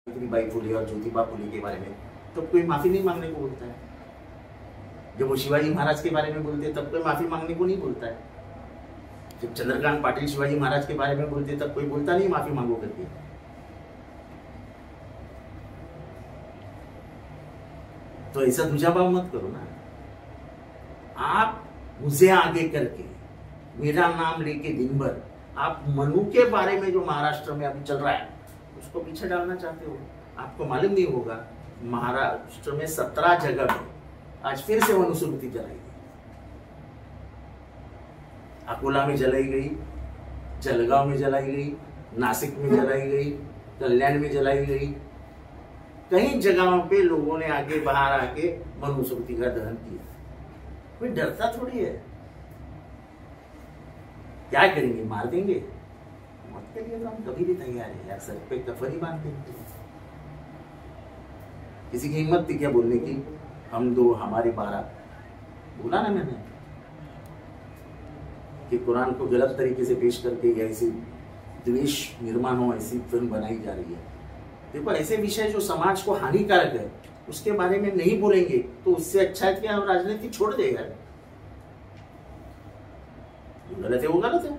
सावित्रीबाई फुले और ज्योतिबा फुले के बारे में, तब कोई माफी नहीं मांगने को बोलता है। जब वो शिवाजी महाराज के बारे में बोलते हैं तब कोई माफी मांगने को नहीं बोलता है। जब चंद्रकांत पाटिल शिवाजी महाराज के बारे में बोलते तब कोई बोलता नहीं माफी मांगो करके। तो ऐसा दुजाभाव मत करो ना। आप मुझे आगे करके मेरा नाम लेके दिन भर आप मनु के बारे में जो महाराष्ट्र में अभी चल रहा है उसको पीछे डालना चाहते हो। आपको मालूम नहीं होगा महाराष्ट्र में 17 जगह में आज फिर से मनुस्मृति जलाई गई। अकोला में जलाई गई, जलगांव में जलाई गई, नासिक में जलाई गई, कल्याण में जलाई गई। कई जगहों पे लोगों ने आगे बाहर आके मनुस्मृति का दहन किया। कोई डरता थोड़ी है। क्या करेंगे? मार देंगे? मौत के लिए तो हम कभी भी तैयार है यार। सर पे कफन ही बांध देंगे। किसी की हिम्मत थी क्या बोलने की हम 2 हमारे 12? बोला ना मैंने कि कुरान को गलत तरीके से पेश करके या ऐसी द्वेष निर्माण हो ऐसी फिल्म बनाई जा रही है। देखो, ऐसे विषय जो समाज को हानिकारक है उसके बारे में नहीं बोलेंगे तो उससे अच्छा है कि हम राजनीति छोड़ दे यार। गलत है वो गलत है।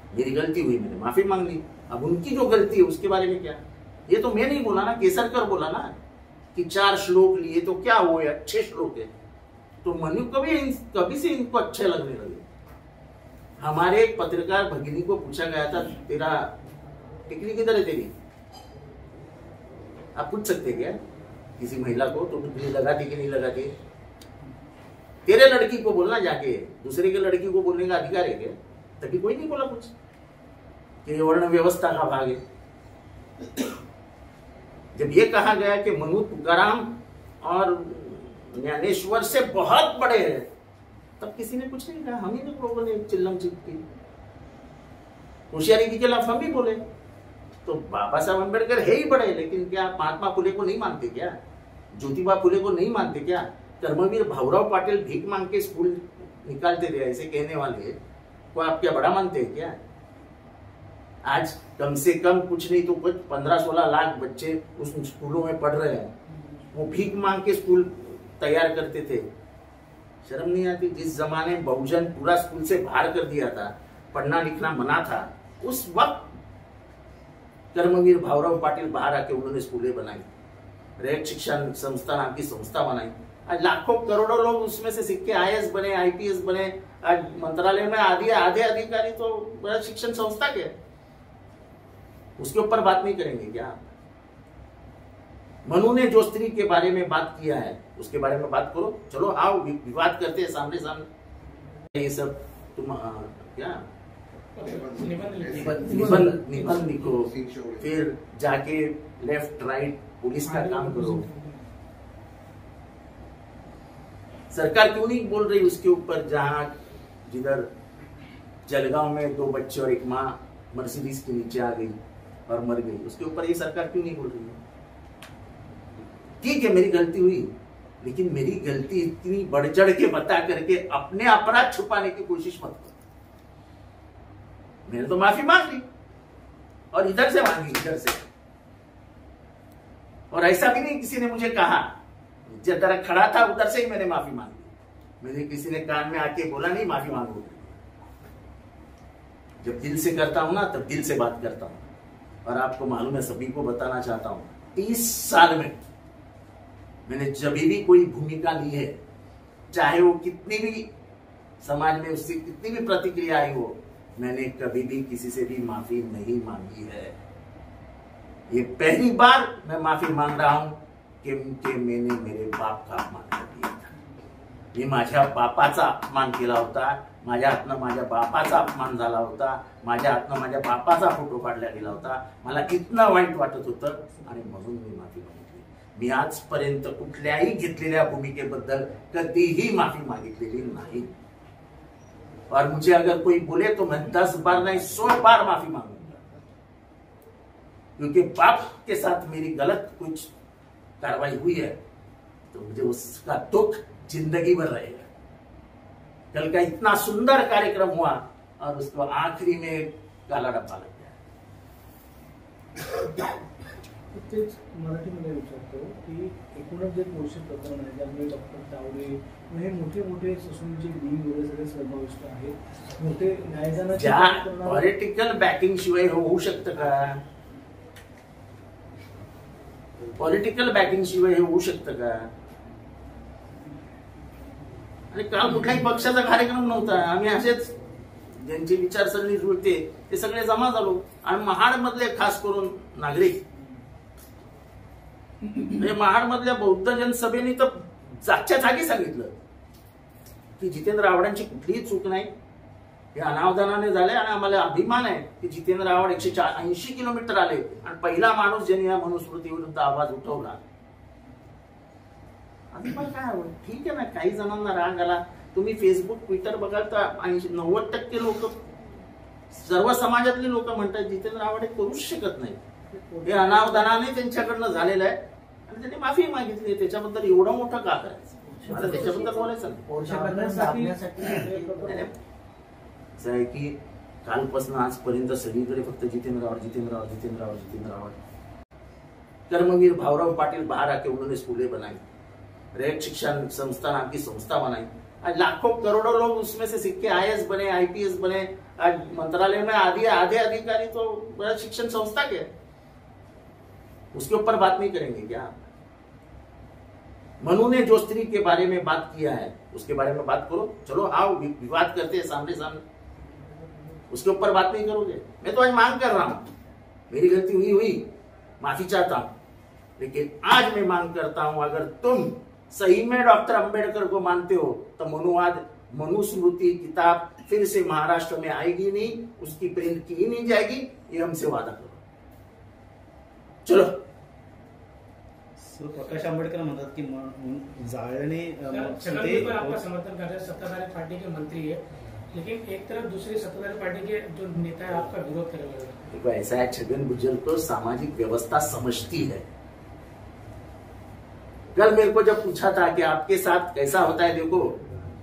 मेरी गलती हुई, मैंने माफी मांग ली। अब उनकी जो गलती है उसके बारे में क्या? ये तो मैं नहीं बोला ना, केसरकर बोला ना कि 4 श्लोक लिए तो क्या हुए, अच्छे श्लोक है। तो मनु कभी से इनको अच्छे लगने लगे। हमारे एक पत्रकार भगिनी को पूछा गया था, तेरा टिकली किधर है तेरी? आप पूछ सकते क्या किसी महिला को? तो टिकली लगाती कि नहीं लगाती? तेरे लड़की को बोलना जाके, दूसरे के लड़की को बोलने का अधिकार है क्या? तभी कोई नहीं बोला कुछ कि ये वर्ण व्यवस्था का भाग है। जब ये कहा गया कि मनु तुकाराम और ज्ञानेश्वर से बहुत बड़े हैं तब किसी ने कुछ नहीं कहा। हम ही लोगों ने चिल्लम चिपकी होशियारी के खिलाफ हम भी बोले। तो बाबा साहब अम्बेडकर है ही बड़े, लेकिन क्या महात्मा फुले को नहीं मानते क्या? ज्योतिबा फुले को नहीं मानते क्या? कर्मवीर भाऊराव पाटिल भीख मांग के स्कूल निकालते थे ऐसे कहने वाले को आप क्या बड़ा मानते हैं क्या? आज कम से कम कुछ नहीं तो कुछ 15-16 लाख बच्चे उस स्कूलों में पढ़ रहे हैं। वो भीख मांग के स्कूल तैयार करते थे। शर्म नहीं आती? जिस जमाने बहुजन पूरा स्कूल से बाहर कर दिया था, पढ़ना लिखना मना था, उस वक्त कर्मवीर भाऊराव पाटिल बाहर आके उन्होंने स्कूलें बनाई, रैयत शिक्षा संस्था नाम की संस्था बनाई। आज लाखों करोड़ों लोग उसमें से सीख के IAS बने, IPS बने। आज मंत्रालय में आधे अधिकारी तो रैयत शिक्षण संस्था के। उसके ऊपर बात नहीं करेंगे क्या? मनु ने जो स्त्री के बारे में बात किया है उसके बारे में बात करो। चलो आओ विवाद करते हैं सामने सामने। ये सब तुम क्या निबंध लिखो, फिर जाके लेफ्ट राइट पुलिस का काम करो। सरकार क्यों नहीं बोल रही उसके ऊपर? जहां जिधर जलगांव में 2 बच्चे और एक माँ मर्सिडीज के नीचे आ गई और मर गई, उसके ऊपर ये सरकार क्यों नहीं बोल रही है? ठीक है मेरी गलती हुई, लेकिन मेरी गलती इतनी बढ़ चढ़ के बता करके अपने अपराध छुपाने की कोशिश मत करो। मैंने तो माफी मांग ली और इधर से मांगी, इधर से। और ऐसा भी नहीं किसी ने मुझे कहा, जिधर खड़ा था उधर से ही मैंने माफी मांगी। मुझे किसी ने कान में आके बोला नहीं माफी मांगो। जब दिल से करता हूं ना तब दिल से बात करता हूं। और आपको मालूम है, सभी को बताना चाहता हूं, 30 साल में मैंने जब भी कोई भूमिका ली है, चाहे वो कितनी भी समाज में उससे कितनी भी प्रतिक्रिया आई हो, मैंने कभी भी किसी से भी माफी नहीं मांगी है। ये पहली बार मैं माफी मांग रहा हूं कि मैंने मेरे बाप का अपमान कर दिया था। मी माझ्या बापाचा अपमान केला होता, माझ्या हातनं माझ्या बापाचा अपमान झाला होता, माझ्या हातनं माझ्या बापाचा फोटो काढला गेला होता। मला इतकं वाईट वाटत होतं आणि म्हणून मी माफी मागितली। मी आजपर्यंत कुठल्याही घेतलेल्या भूमिकेबद्दल कधीही माफी मागितलेली नाही। और मुझे अगर कोई बोले तो मैं 10 बार नहीं 100 बार माफी मांगूंगा, क्योंकि बाप के साथ मेरी गलत कुछ कार्रवाई हुई है तो मुझे उसका दुख जिंदगी भर रहेगा। कल का इतना सुंदर कार्यक्रम हुआ और उसको आखिरी में काला डब्बा लग गया। तेच मराठीमध्ये विचारतो की एकूणच जे मोर्चे प्रकरण आहे त्यामुळे डॉक्टर तावडे हे मोठे मोठे ससूनचे डीन वगैरे सगळे समाविष्ट आहेत. मोठे न्यायदानाचे पॉलिटिकल बॅकिंग शिवाय होऊ शकतं का? पॉलिटिकल बॅकिंग शिवाय हे होऊ शकतं का? आणि काल कुठल्याही पक्षाचा कार्यक्रम नव्हता. आम्ही असेच ज्यांची विचारसरणी जुळते ते सगळे जमा झालो. आणि महाड मधले खास करून नागरिक, महाड मधल्या बौद्ध जनसभेने तर जागच्या जागी सांगितलं की जितेंद्र आव्हाडांची कुठलीही चूक नाही, हे अनावधानाने झाले. आणि आम्हाला अभिमान आहे की जितेंद्र आव्हाड 180 किलोमीटर आले आणि पहिला माणूस ज्यांनी या मनुस्मृती विरुद्ध आवाज उठवला. अभिमान काय हवं? ठीक आहे ना, काही जणांना राग आला. तुम्ही फेसबुक ट्विटर बघाल तर 90% लोक, सर्व समाजातले लोक म्हणतात जितेंद्र आव्हाड करूच शकत नाही. हे अनावधानाने त्यांच्याकडनं झालेलं आहे आणि त्यांनी माफी मागितली. त्याच्याबद्दल एवढं मोठं का करायचं? मला त्याच्याबद्दल बोलायचं आहे की कालपासून आजपर्यंत सगळीकडे फक्त जितेंद्र आव्हाड जितेंद्र आव्हाड जितेंद्र आव्हाड जितेंद्र आव्हाड. कर्मवीर भाऊराव पाटिल बाहर आके उन्होंने स्कूलें बनाई, रैयत शिक्षण संस्थान आपकी संस्था बनाई. आज लाखों करोड़ों लोग उसमें से सीख के IAS बने, IPS बने. आज मंत्रालय में आधे अधिकारी तो शिक्षण संस्था के, उसके ऊपर बात नहीं करेंगे क्या? मनु ने जो स्त्री के बारे में बात किया है उसके बारे में बात करो. चलो आओ विवाद करते हैं सामने सामने, उसके ऊपर बात नहीं करोगे? मैं तो आज मांग कर रहा हूं, मेरी गलती हुई, माफी चाहता हूं. लेकिन आज मैं मांग करता हूं, अगर तुम सही में डॉक्टर अंबेडकर को मानते हो तो मनुस्मृति किताब फिर से महाराष्ट्र में आएगी नहीं, उसकी प्रिंट की ही नहीं जाएगी, ये हमसे वादा करो. चलो. प्रकाश आंबेडकर म्हणतात की जाळणे आपका समर्थन कर रहे, सत्ताधारी पार्टी के मंत्री है, लेकिन एक तरफ दूसरी सत्ताधारी पार्टी के जो नेता है आपका विरोध कर रहे हैं. देखो ऐसा है, छगन भुजबल को सामाजिक व्यवस्था समझती है. कल मेरे को जब पूछा था कि आपके साथ कैसा होता है, देखो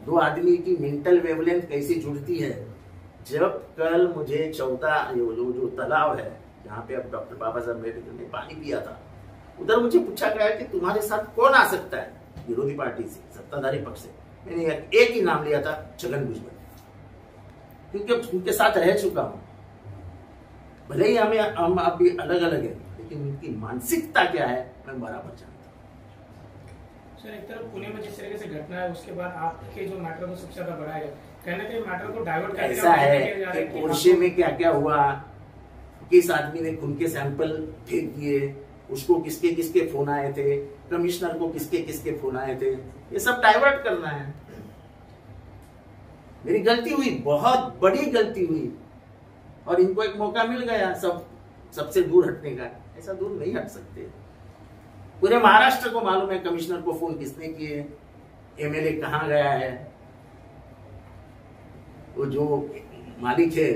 दो आदमी की मेंटल वेवलेंथ कैसी जुड़ती है. जब कल मुझे 14 जो तालाब है जहाँ पे अब डॉक्टर बाबा साहब अम्बेडकर ने पानी पिया था, उधर मुझे पूछा गया कि तुम्हारे साथ कौन आ सकता है विरोधी पार्टी से, सत्ताधारी पक्ष से. मैंने एक ही नाम लिया था, छगन भुजबल, क्योंकि उनके साथ रह चुका हूं. भले ही हम अभी अलग अलग है, लेकिन उनकी मानसिकता क्या है मैं बराबर जानता हूं. सर, एक तरफ पुणे में जिस तरीके से घटना है उसके बाद आपके जो मैटर को सबसे ज्यादा बढ़ाया, कहना चाहिए मैटर को डाइवर्ट करने ऐसा है कि पोर्शे में क्या क्या हुआ, किस आदमी ने खून के सैंपल फेंक दिए, उसको किसके किसके फोन आए थे, कमिश्नर को किसके किसके फोन आए थे, ये सब डाइवर्ट करना है. मेरी गलती हुई, बहुत बड़ी गलती हुई, और इनको एक मौका मिल गया सबसे दूर हटने का. ऐसा दूर नहीं हट सकते. पूरे महाराष्ट्र को मालूम है कमिश्नर को फोन किसने किए, MLA कहां गया है, वो जो मालिक है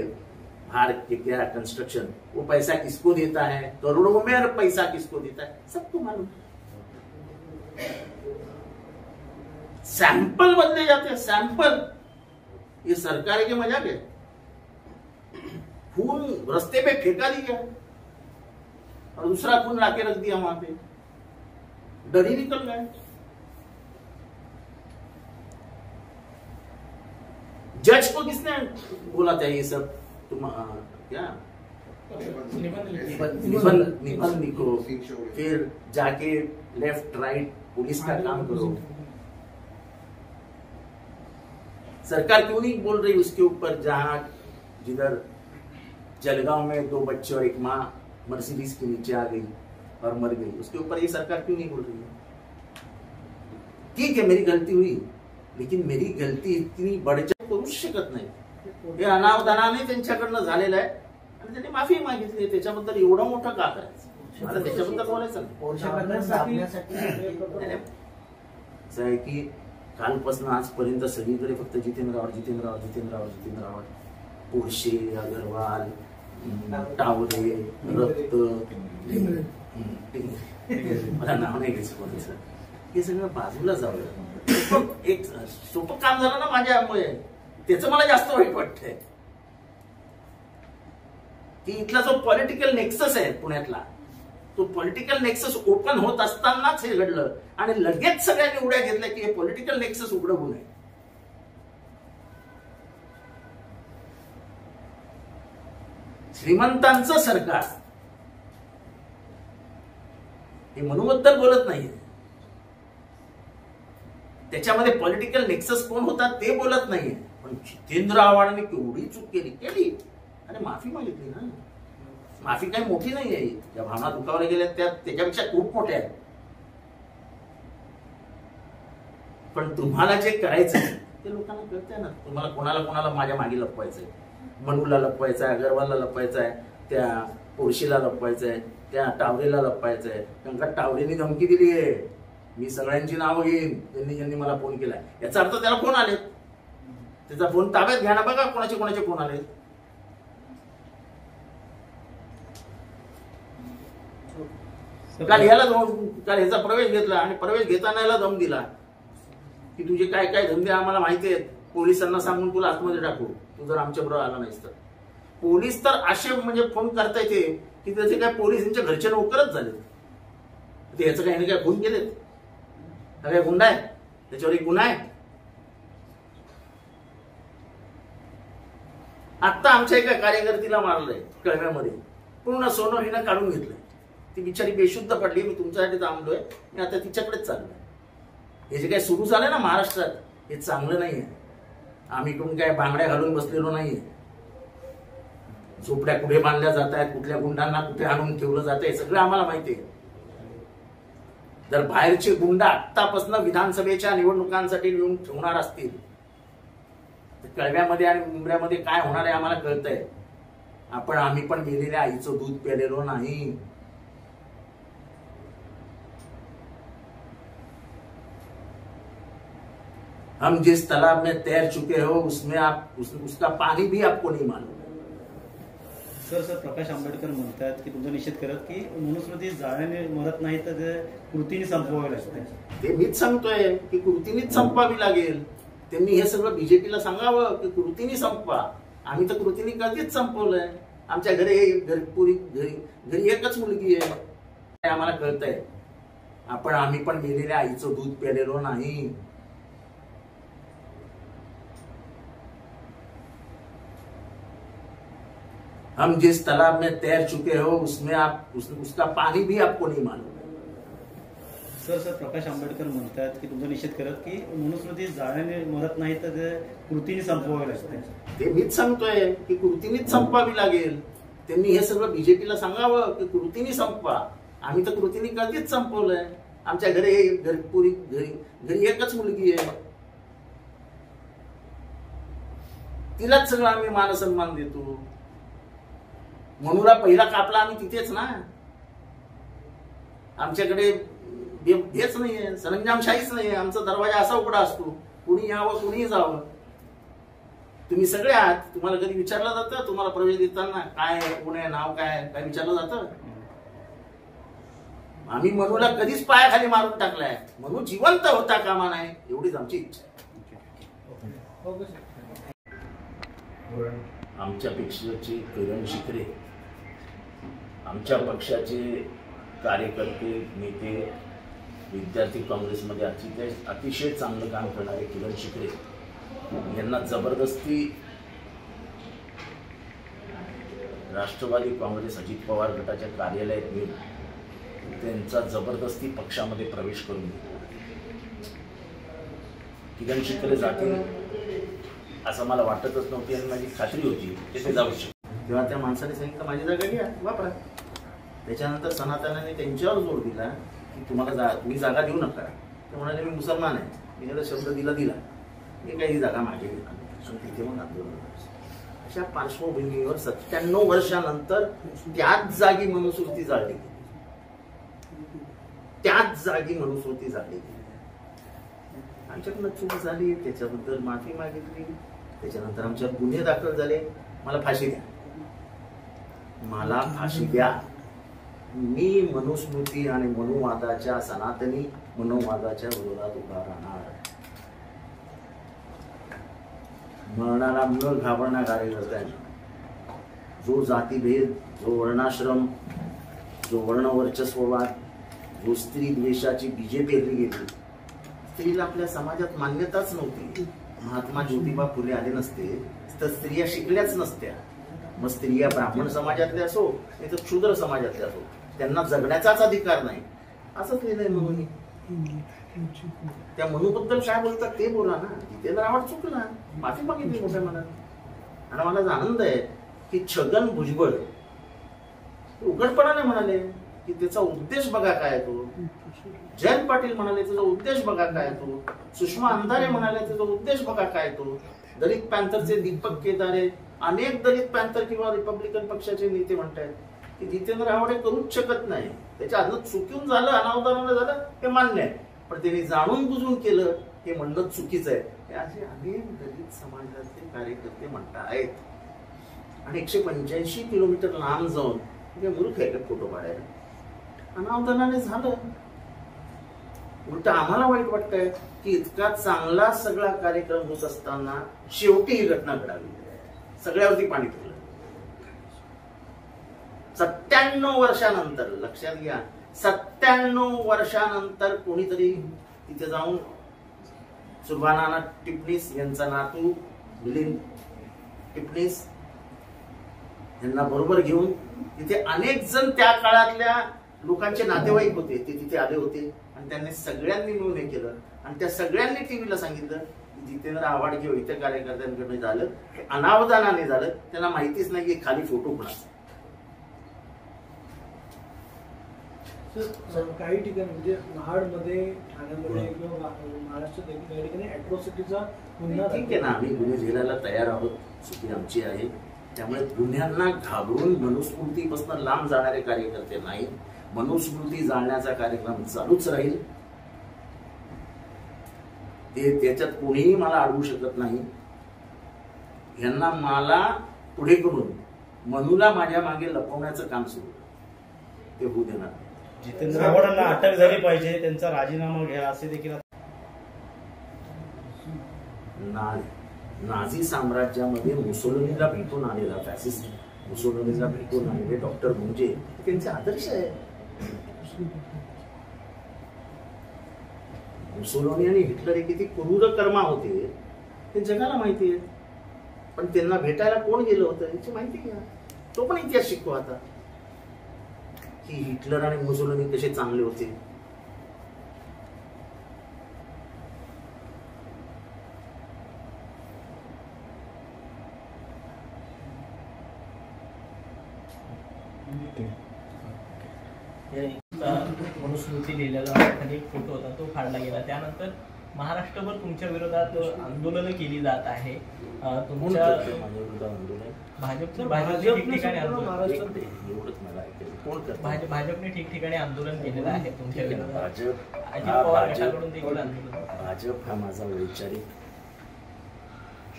भारत के क्या कंस्ट्रक्शन, वो पैसा किसको देता है, करोड़ों में पैसा किसको देता है, सबको मालूम. सैंपल बदले जाते हैं, सैंपल. ये सरकार के मजाक है. खून रास्ते पे फेंका दिया और दूसरा खून लाके रख दिया वहां पे, डर ही निकल गए. जज को किसने बोला था ये सब, तुम क्या निबंध लिखो, फिर जाके लेफ्ट राइट पुलिस का काम करो. सरकार क्यों नहीं बोल रही उसके ऊपर, जहां जिधर जलगांव में 2 बच्चे और एक माँ मर्सिडीज के नीचे आ गई और मर गई, उसके ऊपर ये सरकार क्यों नहीं बोल रही है? ठीक है, मेरी गलती हुई, लेकिन मेरी गलती इतनी बढ़चढ करूच शकत नाही. हे अनावधानाने त्यांच्याकडनं झालेलं आहे आणि त्यांनी माफी मागितली. त्याच्याबद्दल एवढं मोठं का करायचं? मला त्याच्याबद्दल बोलायचं आहे की कालपासून आजपर्यंत सगळीकडे फक्त जितेंद्र आव्हाड जितेंद्र आव्हाड जितेंद्र आव्हाड जितेंद्र आव्हाड. पोरशे, अगरवाल, टावरे, रक्त, मला नाव नाही घ्यायचं कोणाचं, हे सगळं बाजूला जावं. एक सोपं काम झालं ना माझ्यामुळे, त्याचं मला जास्त वाईट वाटतंय की इथला जो पॉलिटिकल नेक्सस आहे पुण्यातला, तो पॉलिटिकल नेक्सस ओपन होत असतानाच हे घडलं आणि लगेच सगळ्यांनी उड्या घेतल्या की हे पॉलिटिकल नेक्सस उघड होऊ नये. श्रीमंतांचं सरकार हे मनूबद्दल बोलत नाहीये, त्याच्यामध्ये पॉलिटिकल नेक्सस कोण होता ते बोलत नाहीये. पण जितेंद्र आव्हाडांनी केवढी चूक केली आणि माफी मागितली ना. माफी काही मोठी नाही आहे, ज्या भावना दुखावल्या गेल्या त्याच्यापेक्षा खूप मोठ्या आहेत. पण तुम्हाला जे करायचंय ते लोकांना कळतंय ना. तुम्हाला कोणाला माझ्या मागे लपवायचंय, मनूला लपवायचंय, अगरवालला लपवायचंय, त्या पोरशीला लपवायचंय, त्या टावरेला लपवायचंय. कारण का टावरेने धमकी दिली आहे, मी सगळ्यांची नावं घेईन ज्यांनी मला फोन केलाय. याचा अर्थ त्याला फोन आले, त्याचा फोन ताब्यात घ्या ना, बघा कोणाचे फोन आले. काल ह्याचा प्रवेश घेतला आणि प्रवेश घेताना याला दम दिला की तुझे काय काय धंदे आम्हाला माहिती आहेत, पोलिसांना सांगून तुला आतमध्ये टाकू तू जर आमच्या बरोबर आला नाहीस तर. पोलीस तर असे म्हणजे फोन करता येते की त्याचे काय पोलीस यांच्या घरचे नोकरच झाले. याचं काही काय खून केलेत, काय गुन्हा आहे त्याच्यावर, एक गुन्हा आहे. आता आमच्या एका कार्यकर्तीला मारलंय कळव्यामध्ये, पूर्ण सोनं हिनं काढून घेतलंय. ती बिचारी बेशुद्ध पडली. मी तुमच्यासाठी थांबलोय, मी आता तिच्याकडेच चाललोय. हे जे काय सुरू झालंय ना महाराष्ट्रात हे चांगलं नाहीये. आम्ही कोण काय बांगड्या घालून बसलेलो नाहीये. झोपड्या कुठे बांधल्या जात आहेत, कुठल्या गुंडांना कुठे आणून ठेवलं जात आहे, सगळं आम्हाला माहिती आहे. जर बाहेरचे गुंड आत्तापासून विधानसभेच्या निवडणुकांसाठी येऊन ठेवणार असतील तर कळव्यामध्ये आणि मुंबऱ्यामध्ये काय होणार आहे आम्हाला कळतंय. आम्ही पण गेलेल्या आईचं दूध प्यालेलो नाही. हम जिस तालाब में तैर चुके हो उसमें उसका पानी भी आपको नहीं मालूम. सर प्रकाश आंबेडकर म्हणतात की तुमचा निषेध करत की मनुस्मृती जाळ्याने मरत नाही तर कृतीने संपवावी लागते. ते मीच सांगतोय की कृतीनेच संपवावी लागेल. त्यांनी हे सगळं बीजेपीला सांगावं की कृतीने संपवा. आम्ही तर कृतीने कधीच संपवलंय. आमच्या घरी एकच मुलगी आहे, आम्हाला कळतंय. आम्ही पण गेलेल्या आईचं दूध प्यालेलो नाही. हम जिस तालाब में तैर चुके हो उसमें उसका पानी भी आपको नहीं मालूम. सर प्रकाश आंबेडकर म्हणतात की तुमचा निषेध करत की मनुस्मृती जाळ्याने मरत नाही तर कृतीने संपवावी लागते. ते मीच सांगतोय की कृतीनेच संपवावी लागेल. त्यांनी हे सगळं बीजेपीला सांगावं की कृतीने संपवा. आम्ही तर कृतीने कधीच संपवलंय. आमच्या घरी एकच मुलगी आहे, तिलाच सगळं आम्ही मान सन्मान देतो. मनूला पहिला कापला आम्ही तिथेच ना. आमच्याकडे हेच नाहीये, सरंजामशाहीच नाहीये. आमचा दरवाजा असा उघडा असतो, कुणी यावं कुणी जावं. तुम्ही सगळे आहात. तुम्हाला कधी विचारलं जातं तुम्हाला प्रवेश देताना काय कोण आहे, नाव काय विचारलं जातं? आम्ही मनूला कधीच पायाखाली मारून टाकलाय. मनू जिवंत होता कामा नाही, एवढीच आमची इच्छा. आमच्या पेक्षाचे किरण शिखरे, आमच्या पक्षाचे कार्यकर्ते नेते, विद्यार्थी काँग्रेसमध्ये अतिशय चांगलं काम करणारे किरण शिखरे यांना जबरदस्ती राष्ट्रवादी काँग्रेस अजित पवार गटाच्या कार्यालयात येऊन त्यांचा जबरदस्ती पक्षामध्ये प्रवेश करून दिला. किरण शिखरे जातील असं मला वाटतच नव्हती आणि माझी खात्री होती ते जाऊ शकते. तेव्हा त्या माणसाने सांगितलं माझी जागा घ्या, वापरा. त्याच्यानंतर सनातनाने त्यांच्यावर जोर दिला की तुम्ही जागा देऊ नका. ते म्हणाले मी मुसलमान आहे, मी त्याला शब्द दिला, मी काही जागा मागे घेतला. तिथे मग आंदोलन. अशा पार्श्वभूमीवर 97 वर्षानंतर त्याच जागी मनुस्मृती जाळली गेली. आमच्याकडनं चूक झाली, त्याच्याबद्दल माफी मागितली. त्याच्यानंतर आमच्यावर गुन्हे दाखल झाले. मला फाशी द्या. मी मनुस्मृती आणि मनुवादाच्या सनातनी मनोवादाच्या विरोधात उभा राहणार. मरणाला न घाबरणारा कार्यकर्ता. जो जातीभेद, जो वर्णाश्रम, जो वर्णवर्चस्ववाद, जो स्त्री द्वेषाची बीजे पेरली गेली, स्त्रीला आपल्या समाजात मान्यताच नव्हती. महात्मा ज्योतिबा फुले आले नसते तर स्त्रिया शिकल्याच नसत्या. मग स्त्रिया ब्राह्मण समाजातल्या असो नाही तर शूद्र समाजातल्या असो, त्यांना जगण्याचाच अधिकार नाही असंच लिहिलंय म्हणून. त्या मनूबद्दल काय बोलतात ते बोला ना. जितेंद्र आव्हाड चुकला, माफी मागितली मोठ्या मनात. आणि मला आनंद आहे की छगन भुजबळ उघडपणाने म्हणाले की त्याचा उद्देश बघा काय तो. जयंत पाटील म्हणाले त्याचा उद्देश बघा काय तो. सुषमा अंधारे म्हणाले त्याचा उद्देश बघा काय तो. दलित पॅन्थरचे दीपक केदारे, अनेक दलित पॅन्थर किंवा रिपब्लिकन पक्षाचे नेते म्हणतायत की जितेंद्र आव्हाड करूच शकत नाही. त्याच्या आधी चुकीून झालं, अनावधानाने झालं हे मान्य आहे, पण त्यांनी जाणून बुजून केलं हे म्हणणं चुकीचं आहे. हे असे अनेक दलित समाजातले कार्यकर्ते म्हणतात. आणि 185 किलोमीटर लांब जाऊन मूर्ख आहे का फोटो काढायला. अनावधानाने झालं. उलट आम्हाला वाईट वाटतंय की इतका चांगला सगळा कार्यक्रम होत असताना शेवटी ही घटना घडावी. सगळ्यावरती पाणी फिरलं. 97 वर्षानंतर, लक्षात घ्या, 97 वर्षानंतर कोणीतरी तिथे जाऊन सुभानाना टिपणीस यांचा नातू मिलिंद टिपणीस यांना बरोबर घेऊन, तिथे अनेक जण त्या काळातल्या लोकांचे नातेवाईक होते ते तिथे आले होते आणि त्यांनी सगळ्यांनी मिळून हे केलं. आणि त्या सगळ्यांनी टीव्हीला सांगितलं की जितेंद्र आव्हाड किंवा इतर कार्यकर्त्यांकडे झालं हे अनावधानाने झालं. त्यांना माहितीच नाही की खाली फोटो कोणाचा. काही ठिकाणी म्हणजे महाडमध्ये, ठाण्यामध्ये किंवा महाराष्ट्रात काही ठिकाणी अॅट्रॉसिटीचा गुन्हा. ठीक आहे ना, आम्ही गुन्हे झेलायला तयार आहोत, चुकी आमची आहे. त्यामुळे गुन्ह्यांना घाबरून मनुस्मृतीपासून लांब जाणारे कार्यकर्ते नाही. मनुस्मृती जाळण्याचा कार्यक्रम चालूच राहील. त्याच्यात कोणीही मला अडवू शकत नाही. यांना मला पुढे करून मनूला माझ्या मागे लपवण्याचं काम सुरू ते होऊ देणार. जितेंद्र आव्हाडांना अटक झाली पाहिजे, त्यांचा राजीनामा घ्या असे देखील. नाझी साम्राज्यामध्ये मुसोलिनीला भेटून आलेला, फॅसिस्ट मुसोलिनीला भेटून आलेले डॉक्टर मुंजे त्यांचे आदर्श आहे. मुसोलिनी आणि हिटलर हे किती क्रूर कर्मा होते हे जगाला माहिती आहे. पण त्यांना भेटायला कोण गेलं होतं याची माहिती घ्या. तो पण इतिहास शिकतो आता की हिटलर आणि मुसोलिनी कसे चांगले होते. मनुस्मृती लिहिलेला खाली एक फोटो होता तो फाडला गेला. त्यानंतर महाराष्ट्रभर तुमच्या विरोधात आंदोलनं केली जात आहे. तुमच्या भाजपने ठिकठिकाणी आंदोलन केलेलं आहे तुमच्या विरोधात. अजित पवार गटाकडून देखील आंदोलन. भाजप हा माझा वैचारिक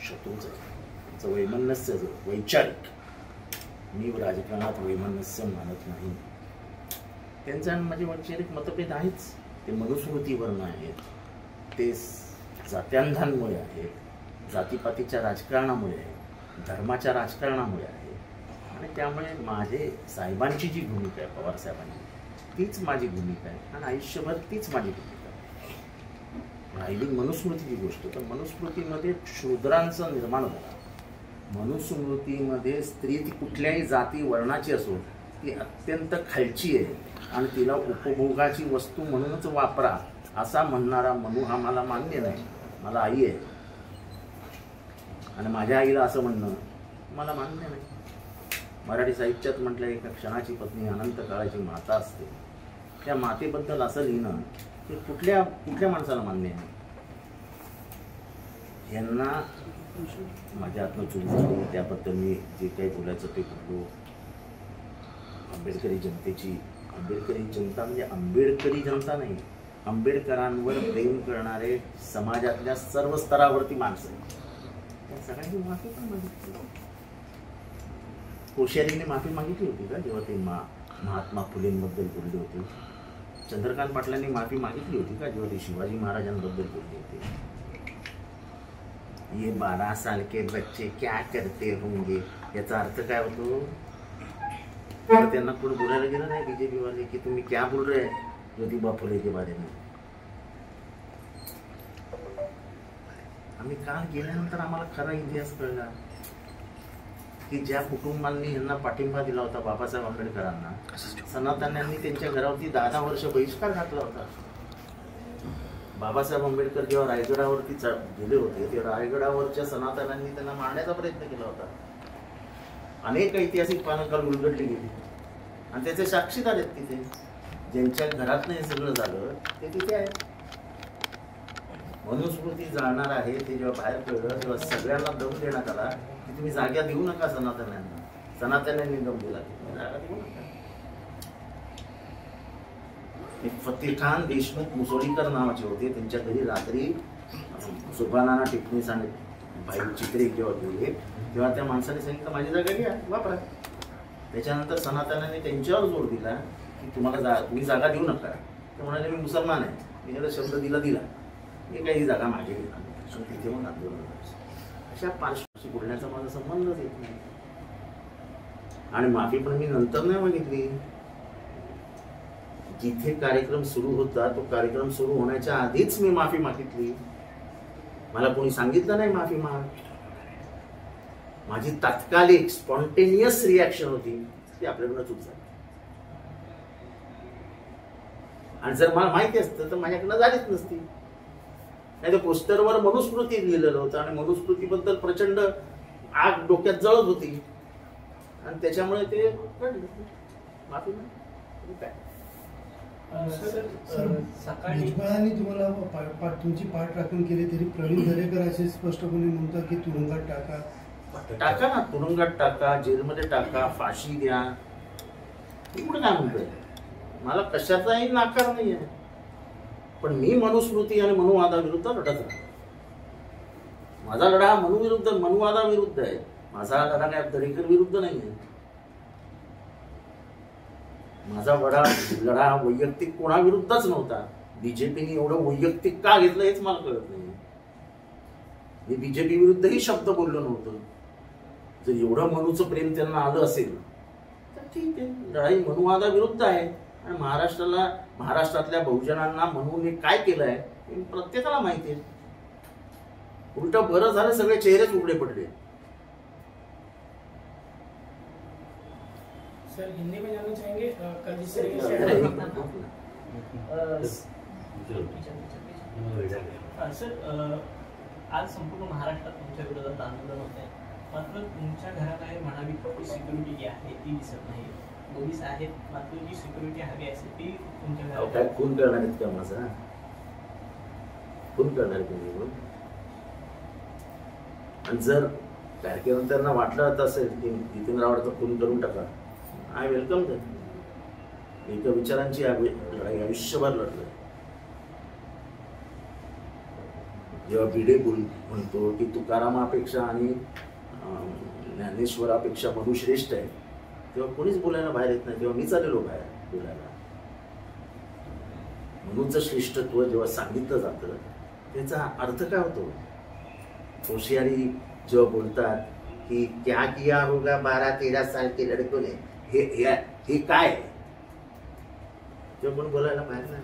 शत्रूच आहे. वैमनस्य वैचारिक. मी राजकारणात वैमनस्य मानत नाही. त्यांचा माझे वैचारिक मतभेद आहेच. ते मनुस्मृतीवर आहेत, ते जात्यांधांमुळे आहेत, जातीपातीच्या राजकारणामुळे आहे, धर्माच्या राजकारणामुळे आहे. आणि त्यामुळे माझे साहेबांची जी भूमिका आहे, पवार साहेबांची, तीच माझी भूमिका आहे आणि आयुष्यभर तीच माझी भूमिका आहे. राहिली मनुस्मृतीची गोष्ट, तर मनुस्मृतीमध्ये शूद्रांचं निर्माण झालं. मनुस्मृतीमध्ये स्त्री ती कुठल्याही जाती वर्णाची असो ती अत्यंत खालची आहे आणि तिला उपभोगाची वस्तू म्हणूनच वापरा असा म्हणणारा मनू हा मला मान्य नाही. मला आई आहे आणि माझ्या आईला असं म्हणणं मला मान्य नाही. मराठी साहित्यात म्हटलं एका क्षणाची पत्नी अनंत काळाची माता असते. त्या मातेबद्दल असं लिहिणं हे कुठल्या माणसाला मान्य आहे. यांना माझ्या हातनं चूक झाली, त्याबद्दल मी जे काही बोलायचं ते बोललो. आंबेडकरी जनता म्हणजे आंबेडकरी जनता नाही, आंबेडकरांवर प्रेम करणारे समाजातल्या सर्व स्तरावरती माणसं त्या सगळ्यांनी माफी पण मागितली. कोश्यारीने माफी मागितली होती का जेव्हा ते महात्मा फुलेंबद्दल बोलले होते? चंद्रकांत पाटलांनी माफी मागितली होती का जेव्हा ते शिवाजी महाराजांबद्दल बोलले होते? ये 12 साल के बच्चे क्या करते होंगे याचा अर्थ काय होतो? तर त्यांना कोण बोलायला गेलं नाही बीजेपी वाले की तुम्ही क्या बोल रहे हैं ज्योतिबा फुले के बारे में. आम्ही काल गेल्यानंतर आम्हाला खरा इतिहास कळला की ज्या कुटुंबांनी यांना पाठिंबा दिला होता बाबासाहेब आंबेडकरांना, सनातन्यांनी त्यांच्या घरावरती 10 वर्ष बहिष्कार घातला होता. बाबासाहेब आंबेडकर जेव्हा रायगडावरती गेले होते तेव्हा रायगडावरच्या सनातन्यांनी त्यांना मारण्याचा प्रयत्न केला होता. अनेक ऐतिहासिक पानं काल उलगडली गेली आणि त्याचे साक्षीदार आहेत तिथे. ज्यांच्या घरातनं हे सगळं झालं ते तिथे आहेत. मनुस्मृती जाणार आहे ते जेव्हा बाहेर कळलं तेव्हा सगळ्यांना दम देण्यात आला की तुम्ही जागा देऊ नका सनातन्यांना. सनातन्यांनी दम दिला की जागा देऊ नका. फतेखान देशमुख मुसोळीकर नावाचे होते. त्यांच्या घरी रात्री सुभानाना टिप्पणी सांगितली भाई चित्रे जेव्हा गेले तेव्हा त्या माणसाने सांगितलं माझी जागा घ्या वापरा. त्याच्यानंतर सनातनाने त्यांच्यावर जोर दिला की तुम्ही जागा देऊ नका. ते म्हणाले मी मुसलमान आहे, मी त्याला शब्द दिला मी काही जागा मागे घेतला. तिथे मग आंदोलन अशा पार्श्वशी बोलण्याचा माझा संबंधच येत नाही. आणि माफी पण मी नंतर नाही मागितली. जिथे कार्यक्रम सुरू होता तो कार्यक्रम सुरू होण्याच्या आधीच मी माफी मागितली. मला कोणी सांगितलं नाही माफी माग. माझी तात्कालिक स्पॉन्टेनियस रिॲक्शन होती ती आपल्याकडनं चूक झाली. आणि जर मला माहिती असतं तर माझ्याकडनं झालीच नसती. नाही तर पोस्टरवर मनुस्मृती लिहिलेलं होतं आणि मनुस्मृतीबद्दल प्रचंड आग डोक्यात जळत होती आणि त्याच्यामुळे ते घडलं. माफी नाही काय. भुजबळांनी तुम्हाला तुमची पाठ राखून केली तरी प्रवीण दरेकर असे स्पष्टपणे म्हणतात की तुरुंगात टाका ना, तुरुंगात टाका, जेलमध्ये टाका, फाशी द्या. मी कुठं काय म्हणतोय, मला कशाचाही नाकार नाही आहे. पण मी मनुस्मृती आणि मनुवादाविरुद्ध लढत आहे. माझा लढा मनुवादाविरुद्ध आहे. माझा लढा काय दरेकर विरुद्ध नाही आहे. माझा लढा वैयक्तिक कोणाविरुद्धच नव्हता. बीजेपीने एवढं वैयक्तिक का घेतलं हेच मला कळत नाही. मी बीजेपी विरुद्धही शब्द बोललो नव्हतो. जर एवढं मनूचं प्रेम त्यांना आलं असेल तर ठीक आहे. लढाई मनुवादाविरुद्ध आहे आणि महाराष्ट्रातल्या बहुजनांना मनूने काय केलंय हे प्रत्येकाला माहिती आहे. उलट बरं झालं सगळे चेहरेच उघडे पडले. सर हिंदी में जानना चाहेंगे कल जिस तरीके से सर आज संपूर्ण महाराष्ट्रात तुमच्या विरोधात आंदोलन होत आहे. मात्र तुमच्या घराबाहेर म्हणावी ती सिक्युरिटी जी आहे ती दिसत नाही. पोलीस आहेत मात्र जी सिक्युरिटी हवी असते ती तुमच्या घरात खून करणार आहेत का माझा? खून करणार तुम्ही? आणि जर कार्यकर्त्यांना वाटलं असेल की नितीन रावळचा खून करून टाका, आय वेलकम दॅट. एका विचारांची लढाई आयुष्यभर लढलोय. जेव्हा भिडे म्हणतो की तुकारामापेक्षा आणि ज्ञानेश्वरापेक्षा मनू श्रेष्ठ आहे, तेव्हा कोणीच बोलायला बाहेर येत नाही. तेव्हा मी चाललेलो बाहेर बोलायला. मनूचं श्रेष्ठत्व जेव्हा सांगितलं जातं त्याचा अर्थ काय होतो? होशियारी जेव्हा बोलतात की क्या किया होगा 12-13 साल के लड़कों ने, हे काय तेव्हा कोण बोलायला बाहेर नाही.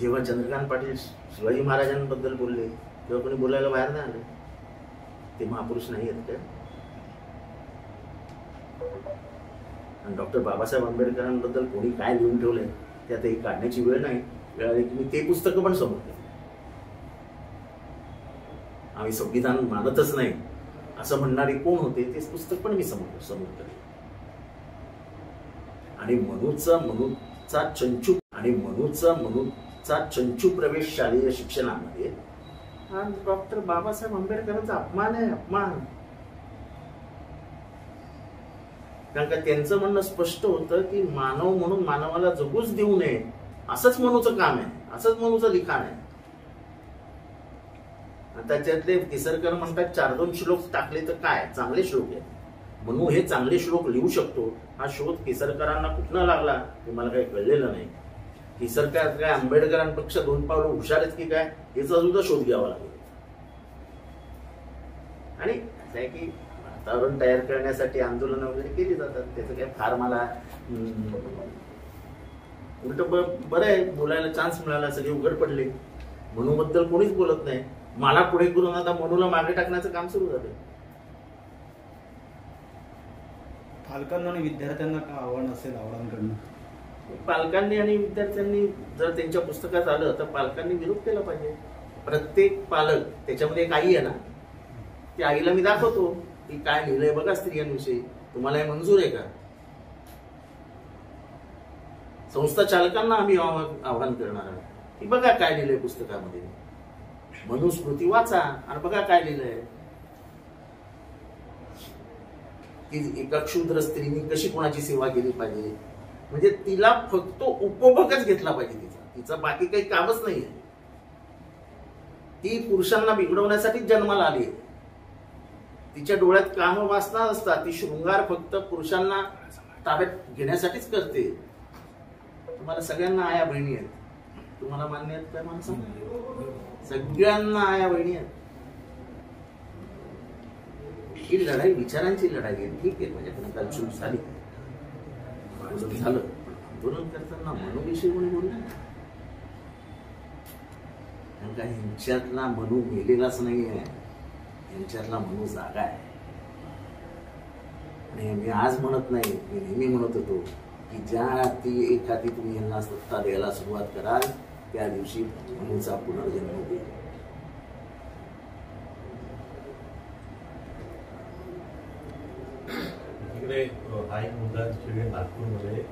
जेव्हा चंद्रकांत पाटील शिवाजी महाराजांबद्दल बोलले तेव्हा कोणी बोलायला बाहेर नाही आले. ते महापुरुष नाही आहेत का? आणि डॉक्टर बाबासाहेब आंबेडकरांबद्दल कोणी काय लिहून ठेवलंय ते आता एक काढण्याची वेळ नाही. वेळ आली की मी ते पुस्तकं पण समोर केलं. आम्ही संविधान मानतच नाही असं म्हणणारे कोण होते तेच पुस्तक पण मी समोर केलं. आणि मनूचा चंचू प्रवेश शालेय शिक्षणामध्ये हा डॉक्टर बाबासाहेब आंबेडकरांचा अपमान आहे. अपमान. कारण का त्यांचं म्हणणं स्पष्ट होतं की मानव म्हणून मानवाला जगूच देऊ नये असंच मनूचं काम आहे, असंच मनूचं लिखाण आहे. त्याच्यातले केसरकर म्हणतात 4-2 श्लोक टाकले तर काय चांगले श्लोक आहेत. मनू हे चांगले श्लोक लिहू शकतो हा शोध केसरकरांना कुठनं लागला ते मला काही कळलेलं नाही. केसरकर काय आंबेडकरांपेक्षा 2 पावलं हुशार आहेत की काय याचा सुद्धा शोध घ्यावा लागेल. आणि असं आहे की वातावरण तयार करण्यासाठी आंदोलन वगैरे केली जातात. त्याचं काय फार मला उलट बरं आहे, बोलायला चान्स मिळाला, सगळे उघड पडले. मनूबद्दल कोणीच बोलत नाही. मला पुढे करून आता मनूला मागे टाकण्याचं काम सुरू झालं. पालकांना आणि विद्यार्थ्यांना काय आव्हान असेल आव्हानांकडनं? पालकांनी आणि विद्यार्थ्यांनी जर त्यांच्या पुस्तकात आलं तर पालकांनी विरोध केला पाहिजे. प्रत्येक पालक, त्याच्यामध्ये एक आई आहे ना, त्या आईला मी दाखवतो की काय लिहिलंय बघा स्त्रियांविषयी, तुम्हाला हे मंजूर आहे का? संस्था चालकांना आम्ही आवाहन करणार आहोत की बघा काय लिहिलंय पुस्तकामध्ये, मनुस्मृती वाचा आणि बघा काय लिहिलंय की एका क्षुद्र स्त्रीने कशी कोणाची सेवा केली पाहिजे. म्हणजे तिला फक्त उपभोगच घेतला पाहिजे, तिचा बाकी काही कामच नाहीये. ती पुरुषांना बिघडवण्यासाठी जन्माला आली आहे. तिच्या डोळ्यात काम वासना असतात. ती शृंगार फक्त पुरुषांना ताब्यात घेण्यासाठीच करते. तुम्हाला सगळ्यांना आया बहिणी आहेत, तुम्हाला मान्य आहेत काय? मला सांग, सगळ्यांना आया बहिणी आहेत. ही लढाई विचारांची लढाई आहे. ठीक आहे, माझ्याकडे काल चूक झाली, झालं, आंदोलन करताना मनूविषयी कोणी बोललं? कारण का ह्यांच्यातला मनू मेलेलाच नाहीये, ह्यांच्यातला मनू जागा आहे. आणि मी आज म्हणत नाही, मी नेहमी म्हणत होतो की ज्या ती एखादी तुम्ही यांना सत्ता द्यायला सुरुवात कराल त्या दिवशी मनूचा पुनर्जन्म होईल. इकडे हा एक मुद्दा सगळे नागपूरमध्ये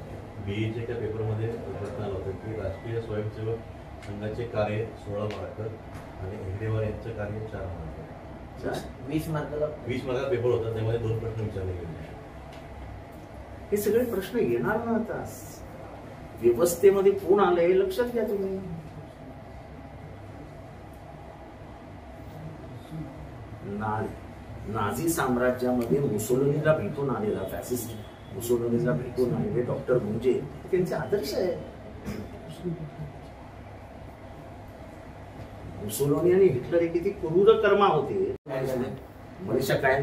बीईच्या एका पेपरमध्ये प्रश्न आला होता की राष्ट्रीय स्वयंसेवक संघाचे कार्य 16 मार्क आणि हेगडेवार यांचं कार्य 4 मार्क. 20 मार्काला पेपर होता, त्यामध्ये 2 प्रश्न विचारले गेले. हे सगळे प्रश्न येणार ना आता. व्यवस्थेमध्ये कोण आलंय हे लक्षात घ्या तुम्ही. नाझी साम्राज्यामध्ये मुसोलिनीला भेटून आलेला, फॅसिस्ट मुसोलिनीला भेटून आलेले डॉक्टर मुंजे त्यांचे आदर्श आहे. मुसोलिनी आणि हिटलर हे किती क्रूर कर्मा होते. मनीषा काय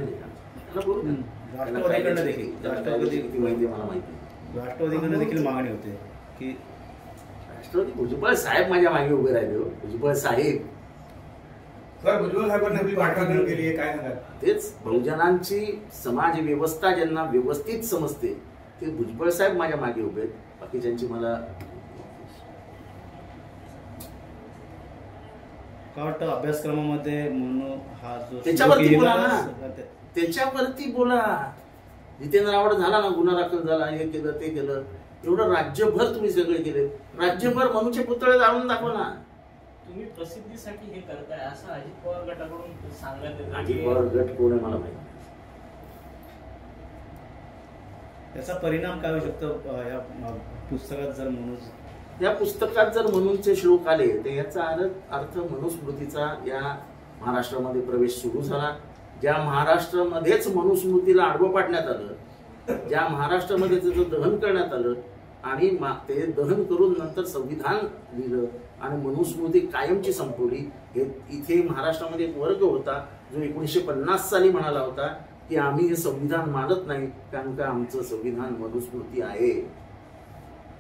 राष्ट्रवादीकडनं किती माहिती मला माहिती. राष्ट्रवादीकडनं देखील मागणी होते की राष्ट्रवादी भुजबळ साहेब माझ्या मागे उभे राहिले. भुजबळ साहेब, सर भुजबळ साहेबांनी आपली पाठराखण केली आहे, काय सांगाल? तेच बहुजनांची समाज व्यवस्था ज्यांना व्यवस्थित समजते ते भुजबळ साहेब माझ्या मागे उभे आहेत. बाकीच्यांची मला काय वाटतं अभ्यासक्रमामध्ये म्हणून हा जो त्याच्यावरती बोला ना, त्याच्यावरती बोला. जितेंद्र आव्हाड झाला ना, गुन्हा दाखल झाला, हे केलं ते केलं, एवढं राज्यभर तुम्ही सगळे केले. राज्यभर मनूचे पुतळे जाळून दाखवा ना. तुम्ही प्रसिद्धीसाठी हे करताय असं अजित पवार गटाकडून सांगण्यात येतं. अजित पवार गट कोण आहे मला माहिती. त्याचा परिणाम काय होऊ शकतो या पुस्तकात जर मनू, या पुस्तकात जर मनूचे श्लोक आले तर याचा अर्थ मनुस्मृतीचा या महाराष्ट्रामध्ये प्रवेश सुरू झाला. ज्या महाराष्ट्रामध्येच मनुस्मृतीला आडवं पाडण्यात आलं, ज्या महाराष्ट्रामध्ये त्याचं दहन करण्यात आलं आणि ते दहन करून नंतर संविधान लिहिलं आणि मनुस्मृती कायमची संपवली. हे इथे महाराष्ट्रामध्ये एक वर्ग होता जो 1950 साली म्हणाला होता की आम्ही हे संविधान मानत नाही कारण का आमचं संविधान मनुस्मृती आहे.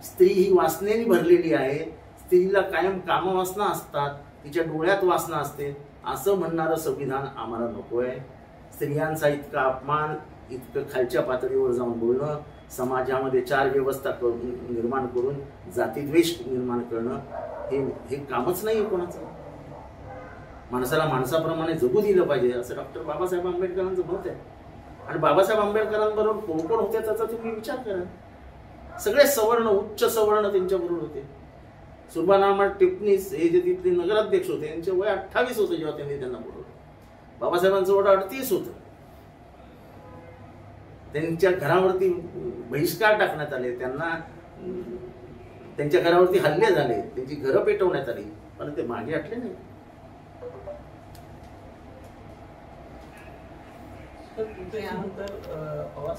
स्त्री ही वासनेने भरलेली आहे, स्त्रीला कायम कामवासना असतात, तिच्या डोळ्यात वासना असते, असं म्हणणारं संविधान आम्हाला नको आहे. स्त्रियांचा इतका अपमान, इतकं खालच्या पातळीवर जाऊन बोलणं, समाजामध्ये 4 व्यवस्था निर्माण करून जातीद्वेष निर्माण करणं हे कामच नाही कोणाचं. माणसाला माणसाप्रमाणे जगू दिलं पाहिजे असं डॉक्टर बाबासाहेब आंबेडकरांचं मत आहे. आणि बाबासाहेब आंबेडकरांबरोबर कोण कोण होते त्याचा तुम्ही विचार करा. सगळे सवर्ण, उच्च सवर्ण त्यांच्याबरोबर होते. सुभानामा टिपणीस हे जे तिथले नगराध्यक्ष होते त्यांचे वय 28 होतं जेव्हा त्यांनी त्यांना बोलवलं. बाबासाहेबांचं वय 38 होतं. त्यांच्या घरावरती बहिष्कार टाकण्यात आले, त्यांना त्यांच्या घरावरती हल्ले झाले, त्यांची घरं पेटवण्यात आली, पण ते मागे हटले नाही. तर तुमचं यानंतर पवार